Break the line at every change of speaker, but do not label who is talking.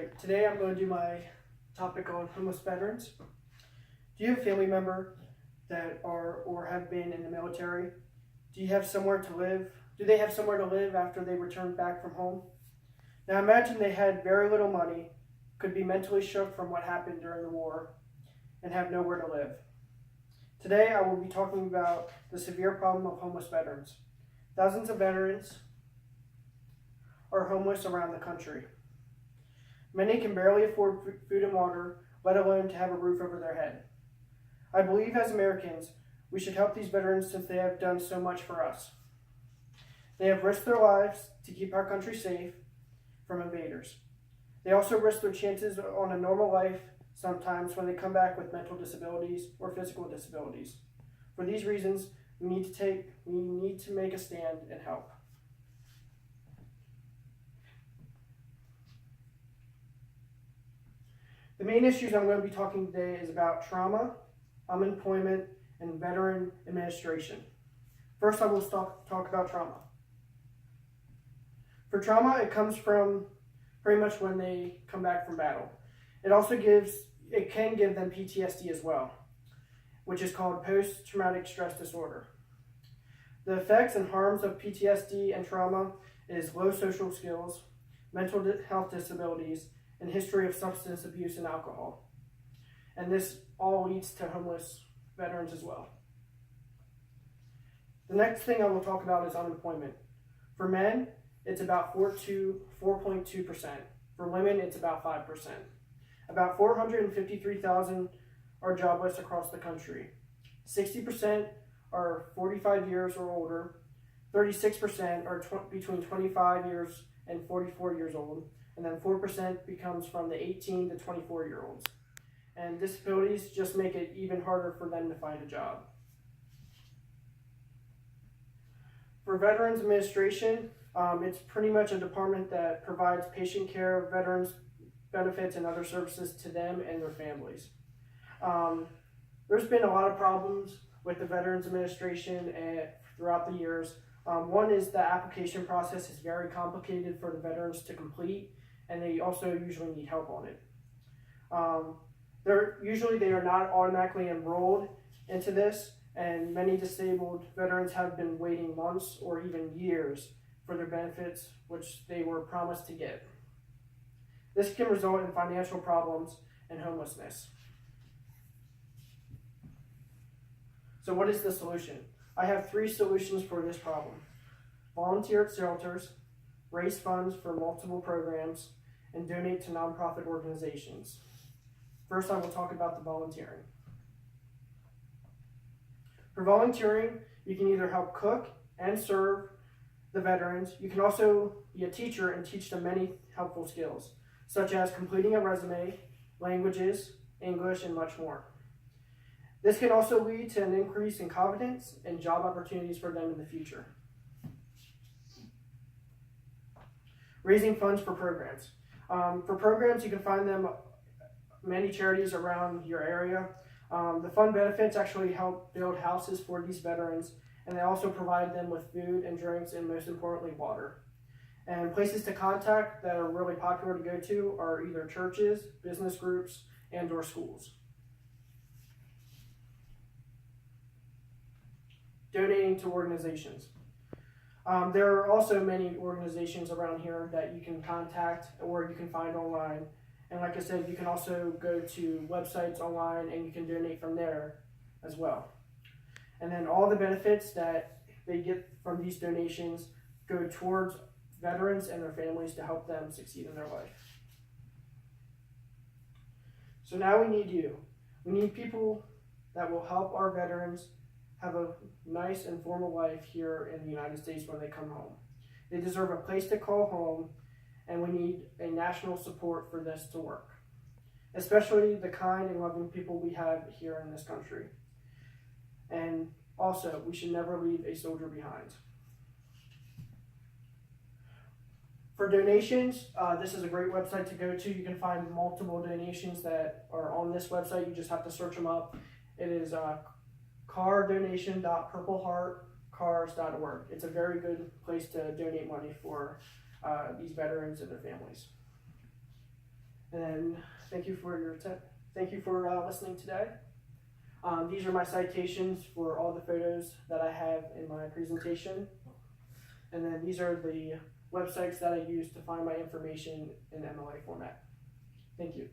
Alright, today I'm going to do my topic on homeless veterans. Do you have a family member that are or have been in the military? Do you have somewhere to live? Do they have somewhere to live after they return back from home? Now imagine they had very little money, could be mentally shook from what happened during the war, and have nowhere to live. Today I will be talking about the severe problem of homeless veterans. Thousands of veterans are homeless around the country. Many can barely afford food and water, let alone to have a roof over their head. I believe as Americans, we should help these veterans since they have done so much for us. They have risked their lives to keep our country safe from invaders. They also risk their chances on a normal life sometimes when they come back with mental disabilities or physical disabilities. For these reasons, we need to make a stand and help. The main issues I'm going to be talking today is about trauma, unemployment, and veteran administration. First, I will talk about trauma. For trauma, it comes from pretty much when they come back from battle. It can give them PTSD as well, which is called post-traumatic stress disorder. The effects and harms of PTSD and trauma is low social skills, mental health disabilities, and history of substance abuse and alcohol. And this all leads to homeless veterans as well. The next thing I will talk about is unemployment. For men, it's about 4.2%. For women, it's about 5%. About 453,000 are jobless across the country. 60% are 45 years or older. 36% are between 25 years and 44 years old. And then 4% becomes from the 18 to 24-year-olds. And disabilities just make it even harder for them to find a job. For Veterans Administration, it's pretty much a department that provides patient care, veterans benefits, and other services to them and their families. There's been a lot of problems with the Veterans Administration throughout the years. One is the application process is very complicated for the veterans to complete, and they also usually need help on it. They are not automatically enrolled into this, and many disabled veterans have been waiting months or even years for their benefits, which they were promised to get. This can result in financial problems and homelessness. So what is the solution? I have 3 solutions for this problem. Volunteer at shelters, raise funds for multiple programs, and donate to nonprofit organizations. First, I will talk about the volunteering. For volunteering, you can either help cook and serve the veterans. You can also be a teacher and teach them many helpful skills, such as completing a resume, languages, English, and much more. This can also lead to an increase in confidence and job opportunities for them in the future. Raising funds for programs. For programs, you can find them many charities around your area. The fund benefits actually help build houses for these veterans, and they also provide them with food and drinks, and most importantly, water. And places to contact that are really popular to go to are either churches, business groups, and/or schools. Donating to organizations. There are also many organizations around here that you can contact or you can find online. And like I said, you can also go to websites online and you can donate from there as well. And then all the benefits that they get from these donations go towards veterans and their families to help them succeed in their life. So now we need you. We need people that will help our veterans have a nice and formal life here in the United States when they come home. They deserve a place to call home, and we need a national support for this to work, especially the kind and loving people we have here in this country. And also, we should never leave a soldier behind. For donations, this is a great website to go to. You can find multiple donations that are on this website. You just have to search them up. It is cardonation.purpleheartcars.org. It's a very good place. place to donate money for these veterans and their families. So now we need you. We need people that will help our veterans have a nice and formal life here in the United States when they come home. They deserve a place to call home, and we need a national support for this to work, especially the kind and loving people we have here in this country. And also, we should never leave a soldier behind. For donations, this is a great website to go to. You can find multiple donations that are on this website. You just have to search them up. It is cardonation.purpleheartcars.org. It's a very good place to donate money for these veterans and their families. And thank you for listening today. These are my citations for all the photos that I have in my presentation. And then these are the websites that I use to find my information in MLA format. Thank you.